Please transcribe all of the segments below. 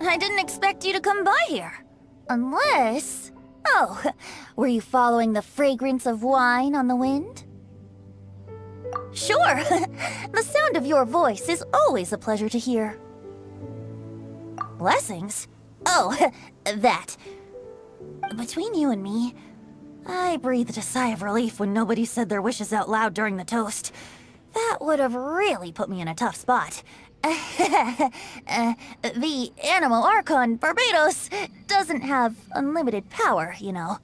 I didn't expect you to come by here. Unless... Oh, were you following the fragrance of wine on the wind? Sure. The sound of your voice is always a pleasure to hear. Blessings? Oh, that. Between you and me, I breathed a sigh of relief when nobody said their wishes out loud during the toast. That would have really put me in a tough spot. The Animo Archon Barbados doesn't have unlimited power, you know.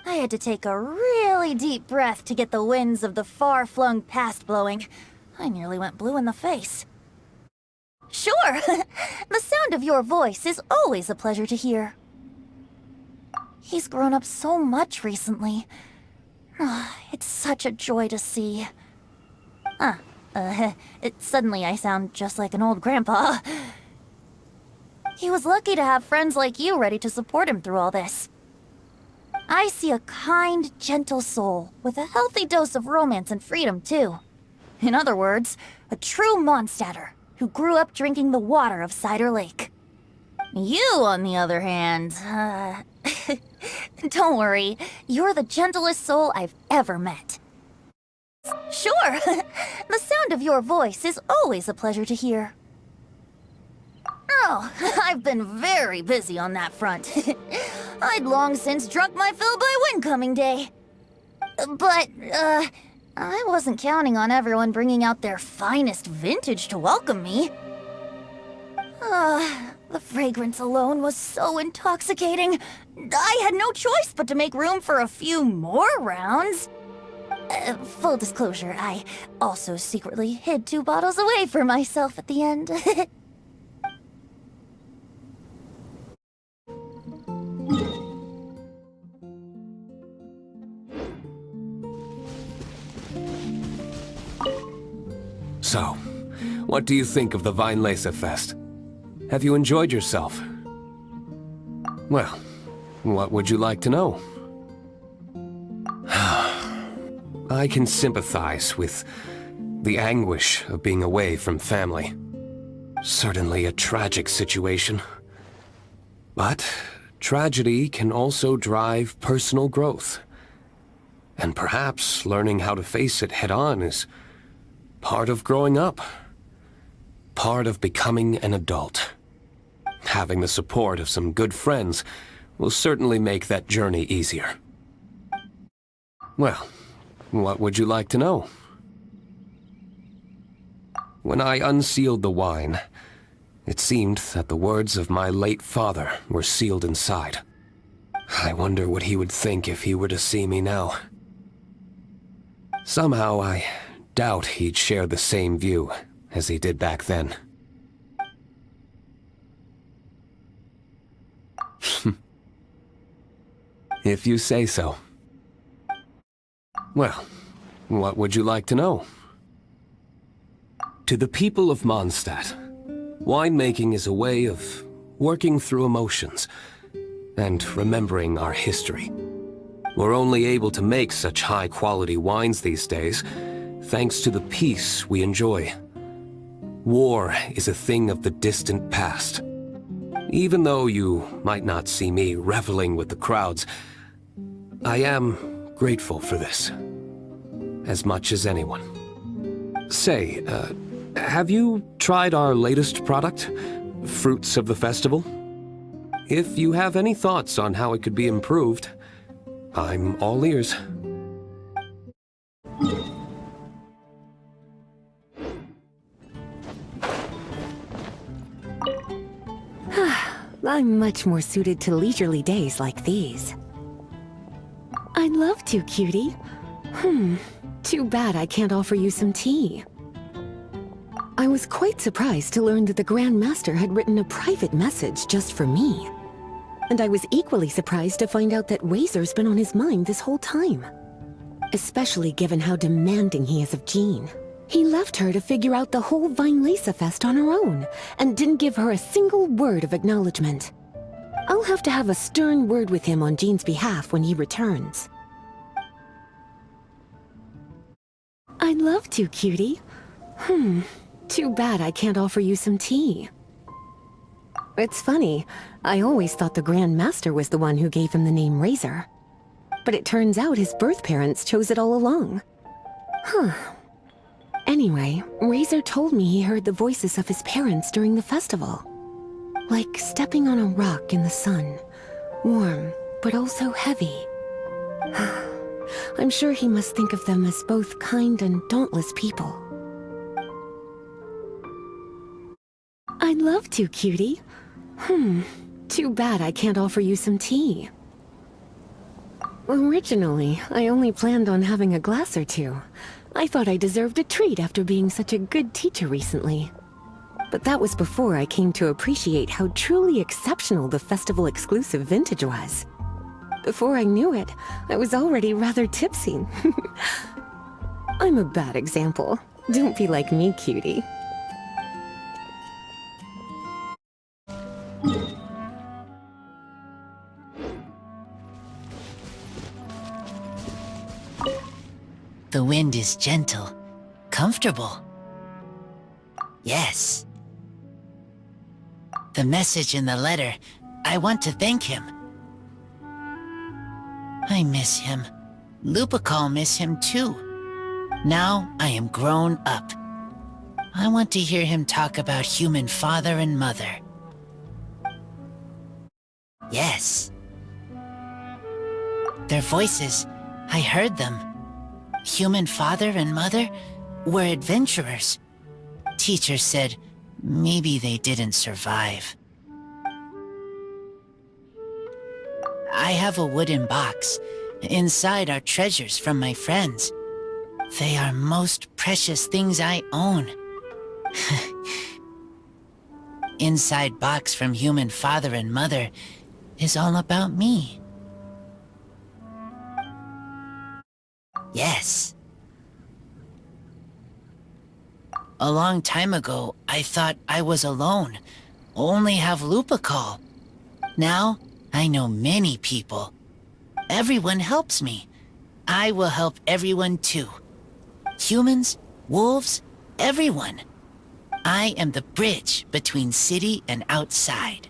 I had to take a really deep breath to get the winds of the far-flung past blowing. I nearly went blue in the face. Sure, the sound of your voice is always a pleasure to hear. He's grown up so much recently. It's such a joy to see. Suddenly I sound just like an old grandpa. He was lucky to have friends like you ready to support him through all this. I see a kind, gentle soul with a healthy dose of romance and freedom, too. In other words, a true Mondstadter who grew up drinking the water of Cider Lake. You, on the other hand, don't worry, you're the gentlest soul I've ever met. Sure, the sound of your voice is always a pleasure to hear. Oh, I've been very busy on that front. I'd long since drunk my fill by Windcoming Day. But, I wasn't counting on everyone bringing out their finest vintage to welcome me. The fragrance alone was so intoxicating. I had no choice but to make room for a few more rounds. Full disclosure, I also secretly hid 2 bottles away for myself at the end. So, what do you think of the Weinlesefest? Have you enjoyed yourself? Well, what would you like to know? I can sympathize with the anguish of being away from family. Certainly a tragic situation. But tragedy can also drive personal growth. And perhaps learning how to face it head-on is part of growing up. Part of becoming an adult. Having the support of some good friends will certainly make that journey easier. Well, what would you like to know? When I unsealed the wine, it seemed that the words of my late father were sealed inside. I wonder what he would think if he were to see me now. Somehow I doubt he'd share the same view as he did back then. If you say so. Well, what would you like to know? To the people of Mondstadt, winemaking is a way of working through emotions and remembering our history. We're only able to make such high-quality wines these days thanks to the peace we enjoy. War is a thing of the distant past. Even though you might not see me reveling with the crowds, I am grateful for this, as much as anyone. Say, have you tried our latest product, Fruits of the Festival? If you have any thoughts on how it could be improved, I'm all ears. I'm much more suited to leisurely days like these. I'd love to, cutie. Too bad I can't offer you some tea. I was quite surprised to learn that the Grand Master had written a private message just for me. And I was equally surprised to find out that Wazer's been on his mind this whole time. Especially given how demanding he is of Jean. He left her to figure out the whole Weinlesefest on her own, and didn't give her a single word of acknowledgement. I'll have to have a stern word with him on Jean's behalf when he returns. I'd love to, cutie. Too bad I can't offer you some tea. It's funny. I always thought the Grand Master was the one who gave him the name Razor. But it turns out his birth parents chose it all along. Huh. Anyway, Razor told me he heard the voices of his parents during the festival. Like stepping on a rock in the sun. Warm, but also heavy. I'm sure he must think of them as both kind and dauntless people. I'd love to, cutie. Too bad I can't offer you some tea. Originally, I only planned on having a glass or two. I thought I deserved a treat after being such a good teacher recently. But that was before I came to appreciate how truly exceptional the festival-exclusive vintage was. Before I knew it, I was already rather tipsy. I'm a bad example. Don't be like me, cutie. The wind is gentle, comfortable. Yes. The message in the letter, I want to thank him. I miss him. Lupical miss him too. Now I am grown up. I want to hear him talk about human father and mother. Yes. Their voices, I heard them. Human father and mother were adventurers. Teacher said maybe they didn't survive. I have a wooden box. Inside are treasures from my friends. They are most precious things I own. Inside box from human father and mother is all about me. Yes. A long time ago, I thought I was alone, only have Lupical. Now, I know many people. Everyone helps me. I will help everyone too. Humans, wolves, everyone. I am the bridge between city and outside.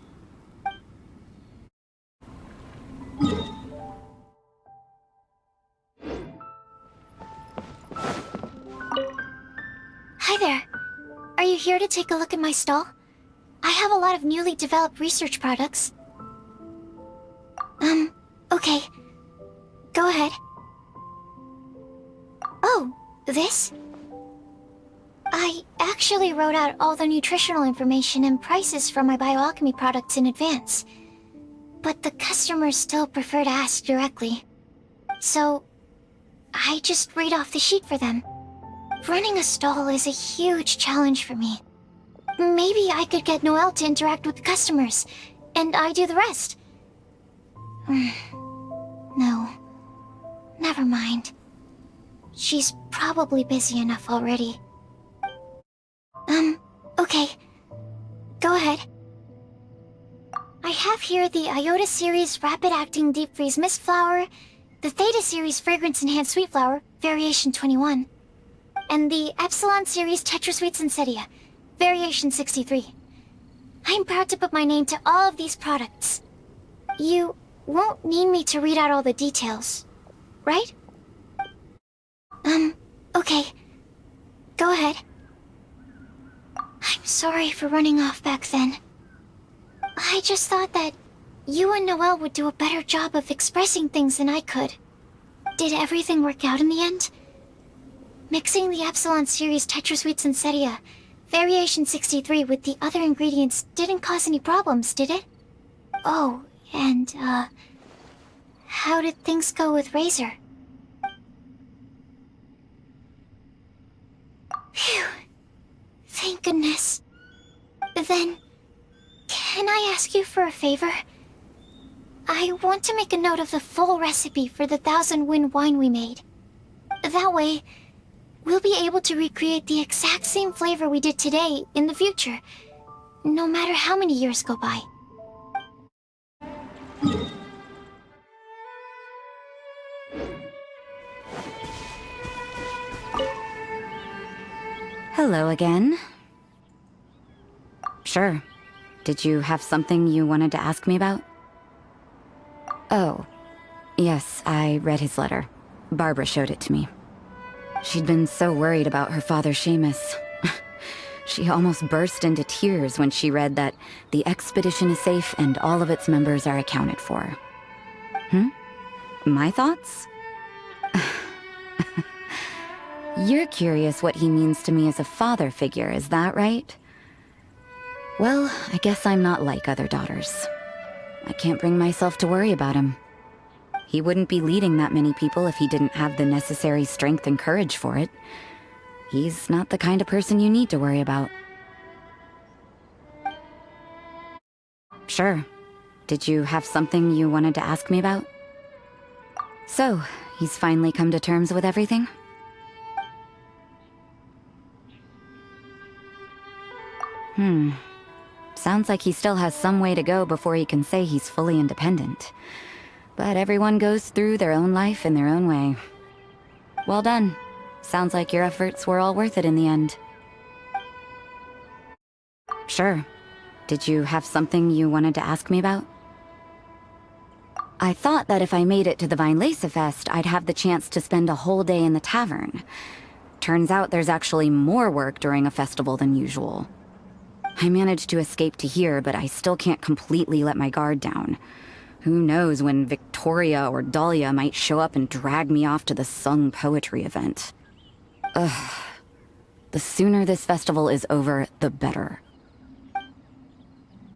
Hi there. Are you here to take a look at my stall? I have a lot of newly developed research products. Okay. Go ahead. Oh, this? I actually wrote out all the nutritional information and prices for my bioalchemy products in advance. But the customers still prefer to ask directly. So, I just read off the sheet for them. Running a stall is a huge challenge for me. Maybe I could get Noelle to interact with the customers, and I do the rest. No. Never mind. She's probably busy enough already. Okay. Go ahead. I have here the Iota Series Rapid Acting Deep Freeze Mist Flower, the Theta Series Fragrance Enhanced Sweet Flower, Variation 21, and the Epsilon Series Tetra Sweet Sensetia, Variation 63. I'm proud to put my name to all of these products. You won't need me to read out all the details, right? Okay. Go ahead. I'm sorry for running off back then. I just thought that you and Noelle would do a better job of expressing things than I could. Did everything work out in the end? Mixing the Epsilon Series Tetra Sweet Sensetia, Variation 63 with the other ingredients didn't cause any problems, did it? Oh, and, how did things go with Razor? Phew. Thank goodness. Then, can I ask you for a favor? I want to make a note of the full recipe for the 1000 Wind wine we made. That way, we'll be able to recreate the exact same flavor we did today in the future, no matter how many years go by. Hello again. Sure. Did you have something you wanted to ask me about? Oh, yes, I read his letter. Barbara showed it to me. She'd been so worried about her father, Seamus. She almost burst into tears when she read that the expedition is safe and all of its members are accounted for. My thoughts? You're curious what he means to me as a father figure, is that right? Well, I guess I'm not like other daughters. I can't bring myself to worry about him. He wouldn't be leading that many people if he didn't have the necessary strength and courage for it. He's not the kind of person you need to worry about. Sure. Did you have something you wanted to ask me about? So, he's finally come to terms with everything? Sounds like he still has some way to go before he can say he's fully independent. But everyone goes through their own life in their own way. Well done. Sounds like your efforts were all worth it in the end. Sure. Did you have something you wanted to ask me about? I thought that if I made it to the Weinlesefest, I'd have the chance to spend a whole day in the tavern. Turns out there's actually more work during a festival than usual. I managed to escape to here, but I still can't completely let my guard down. Who knows when Victoria or Dahlia might show up and drag me off to the sung poetry event. Ugh. The sooner this festival is over, the better.